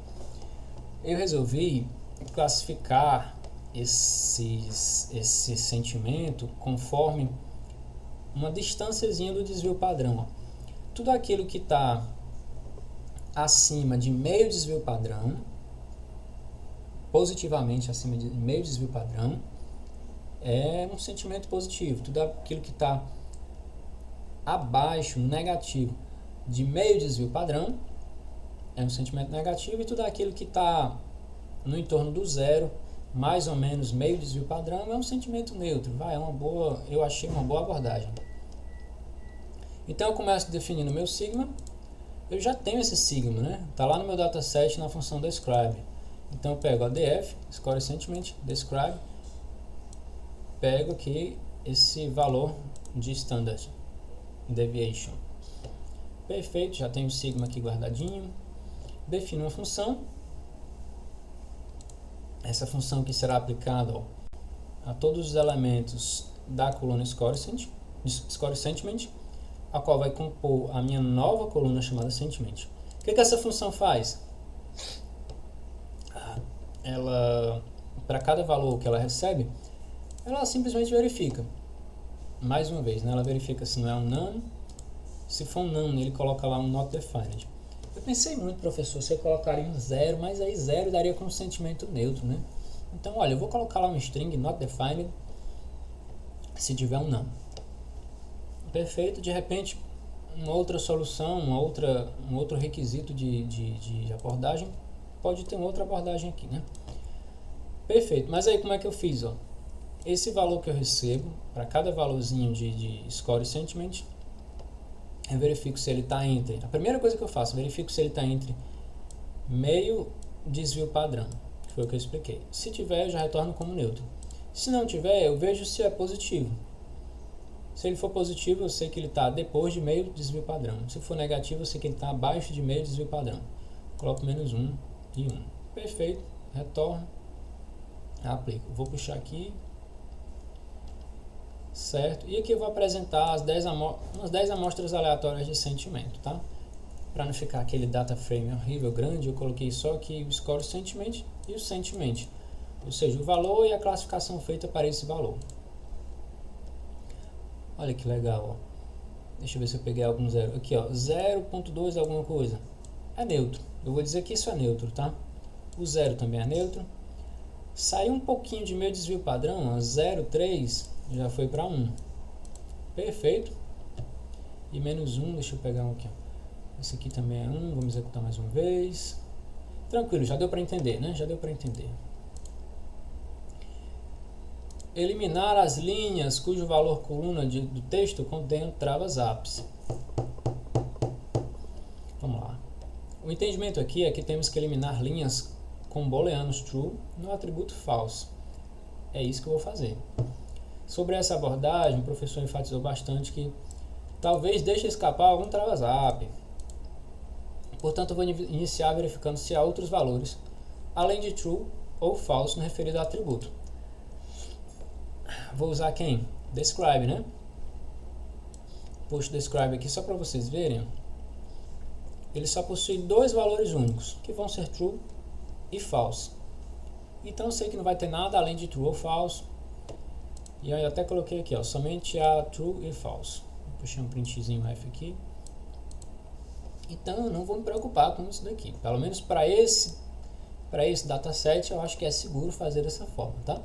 Eu resolvi classificar esse sentimento conforme uma distânciazinha do desvio padrão. Tudo aquilo que está acima de meio desvio padrão, positivamente acima de meio desvio padrão, é um sentimento positivo. Tudo aquilo que está abaixo, negativo, de meio desvio padrão, é um sentimento negativo. E tudo aquilo que está no entorno do 0, mais ou menos meio desvio padrão, é um sentimento neutro. Eu achei uma boa abordagem. Então eu começo definindo o meu sigma. Eu já tenho esse sigma, né? Está lá no meu dataset na função describe. Então eu pego a df, score sentiment, describe, pego aqui esse valor de standard deviation. Perfeito, já tenho o sigma aqui guardadinho. Defino uma função. Essa função que será aplicada a todos os elementos da coluna score sentiment, a qual vai compor a minha nova coluna chamada sentiment. O que essa função faz? Ela, para cada valor que ela recebe, ela simplesmente verifica. Mais uma vez, né? Ela verifica se não é um none. Se for um none, ele coloca lá um not defined. Eu pensei muito, professor, se eu colocaria um 0, mas aí 0 daria como sentimento neutro, né? Então, olha, eu vou colocar lá um string not defined se tiver um none. Perfeito. De repente, uma outra solução, um outro requisito de abordagem, pode ter uma outra abordagem aqui, né? Perfeito. Mas aí como é que eu fiz, ó? Esse valor que eu recebo, para cada valorzinho de score sentiment, eu verifico se ele está entre... A primeira coisa que eu faço, verifico se ele está entre meio desvio padrão, que foi o que eu expliquei. Se tiver, eu já retorno como neutro. Se não tiver, eu vejo se é positivo. Se ele for positivo, eu sei que ele está depois de meio desvio padrão. Se for negativo, eu sei que ele está abaixo de meio desvio padrão. Coloco -1 e 1. Perfeito. Retorno. Aplico. Vou puxar aqui. Certo. E aqui eu vou apresentar umas 10 amostras aleatórias de sentimento, tá? Para não ficar aquele data frame horrível, grande, eu coloquei só aqui o score sentiment e o sentiment. Ou seja, o valor e a classificação feita para esse valor. Olha que legal, ó. Deixa eu ver se eu peguei algum zero. Aqui, ó, 0.2 alguma coisa. É neutro. Eu vou dizer que isso é neutro, tá? O 0 também é neutro. Saiu um pouquinho de meio desvio padrão, 0,3 já foi para 1. Perfeito. E -1, deixa eu pegar um aqui, ó. Esse aqui também é 1, vamos executar mais uma vez. Tranquilo, já deu para entender, né? Já deu para entender. Eliminar as linhas cujo valor coluna do texto contém travas ápice. Vamos lá. O entendimento aqui é que temos que eliminar linhas com booleanos true no atributo false. É isso que eu vou fazer. Sobre essa abordagem, o professor enfatizou bastante que talvez deixe escapar algum travazap. Portanto, eu vou iniciar verificando se há outros valores, além de true ou false no referido ao atributo. Vou usar quem? Describe, né? Puxo describe aqui só para vocês verem. Ele só possui dois valores únicos, que vão ser true e false. Então eu sei que não vai ter nada além de true ou false. E aí eu até coloquei aqui, ó, somente a true e false. Puxei um printzinho F aqui. Então eu não vou me preocupar com isso daqui. Pelo menos para esse dataset eu acho que é seguro fazer dessa forma, tá?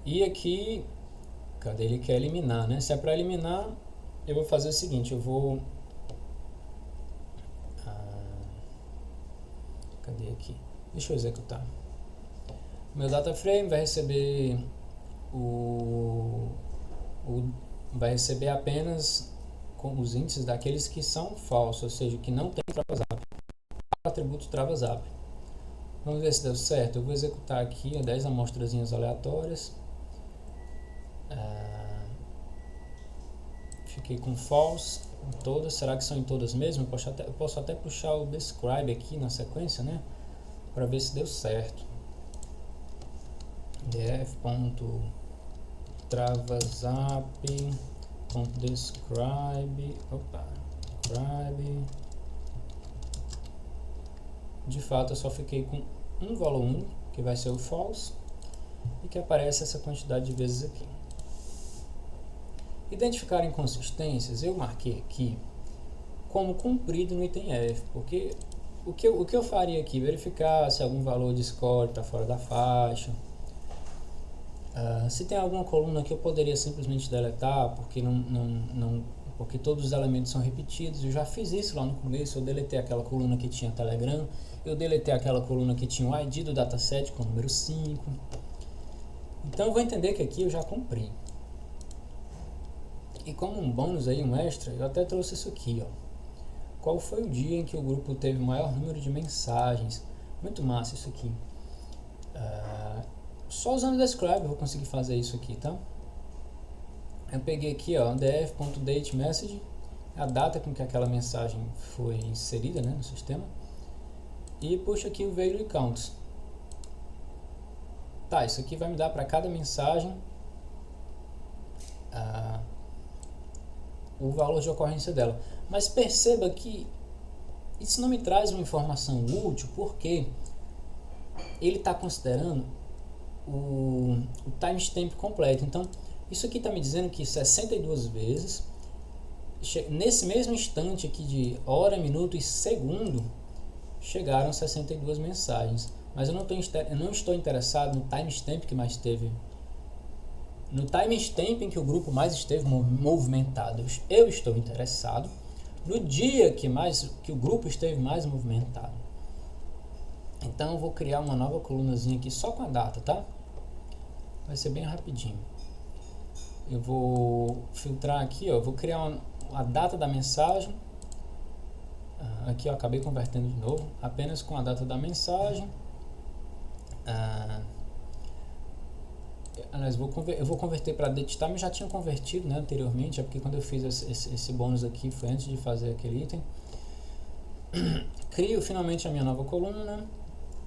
E aqui, cadê? Ele quer eliminar, né? Se é para eliminar, eu vou fazer o seguinte, eu vou... cadê aqui? Deixa eu executar. Meu data frame vai receber vai receber apenas com os índices daqueles que são falsos, ou seja, que não tem travazap. O atributo travazap. Vamos ver se deu certo. Eu vou executar aqui 10 amostrazinhas aleatórias. Fiquei com false em todas. Será que são em todas mesmo? Eu posso até puxar o describe aqui na sequência, né? Para ver se deu certo. df.travazap.describe. Describe. De fato, eu só fiquei com um valor único, que vai ser o false, e que aparece essa quantidade de vezes aqui. Identificar inconsistências, eu marquei aqui como cumprido no item F, porque o que eu faria aqui? Verificar se algum valor de score está fora da faixa, se tem alguma coluna que eu poderia simplesmente deletar, porque todos os elementos são repetidos. Eu já fiz isso lá no começo, eu deletei aquela coluna que tinha Telegram, eu deletei aquela coluna que tinha o ID do dataset com o número 5. Então eu vou entender que aqui eu já cumpri. E como um bônus aí, um extra, eu até trouxe isso aqui, ó. Qual foi o dia em que o grupo teve o maior número de mensagens? Muito massa isso aqui. Só usando o describe eu vou conseguir fazer isso aqui, tá? Eu peguei aqui, ó, df.dateMessage, a data com que aquela mensagem foi inserida, né, no sistema, e puxo aqui o value count. Tá, isso aqui vai me dar para cada mensagem o valor de ocorrência dela. Mas perceba que isso não me traz uma informação útil, porque ele está considerando o timestamp completo. Então, isso aqui está me dizendo que 62 vezes, nesse mesmo instante aqui de hora, minuto e segundo, chegaram 62 mensagens. Mas eu não estou interessado no timestamp que mais teve. No timestamp em que o grupo mais esteve movimentado. Eu estou interessado no dia que o grupo esteve mais movimentado. Então eu vou criar uma nova colunazinha aqui só com a data, tá? Vai ser bem rapidinho. Eu vou filtrar aqui, ó, eu vou criar a data da mensagem. Aqui eu acabei convertendo de novo, apenas com a data da mensagem. Aliás, eu vou converter para date time. Eu já tinha convertido, né, anteriormente, é porque quando eu fiz esse bônus aqui foi antes de fazer aquele item. Crio finalmente a minha nova coluna,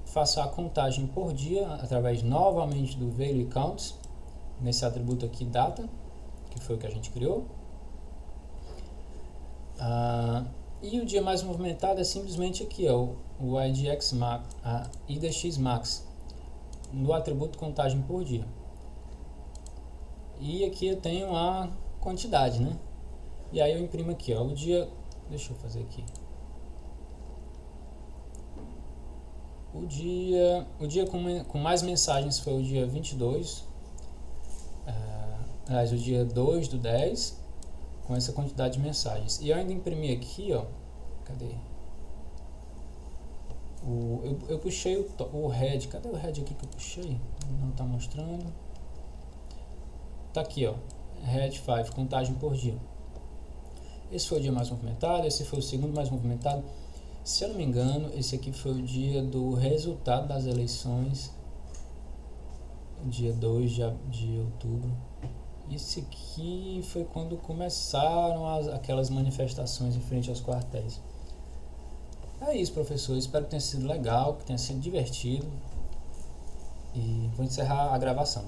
faço a contagem por dia através novamente do value count, nesse atributo aqui data, que foi o que a gente criou. E o dia mais movimentado é simplesmente aqui, ó, o IDXmax, no atributo contagem por dia. E aqui eu tenho a quantidade, né? E aí eu imprimo aqui, ó, o dia, deixa eu fazer aqui. O dia com mais mensagens foi o dia 22, aliás, o dia 2 do 10, com essa quantidade de mensagens. E eu ainda imprimi aqui, ó, cadê? Eu puxei o head, cadê o head aqui que eu puxei? Não está mostrando. Tá aqui, ó, Red 5, contagem por dia. Esse foi o dia mais movimentado, esse foi o segundo mais movimentado. Se eu não me engano, esse aqui foi o dia do resultado das eleições, dia 2 de outubro. Esse aqui foi quando começaram aquelas manifestações em frente aos quartéis. É isso, professor. Espero que tenha sido legal, que tenha sido divertido. E vou encerrar a gravação.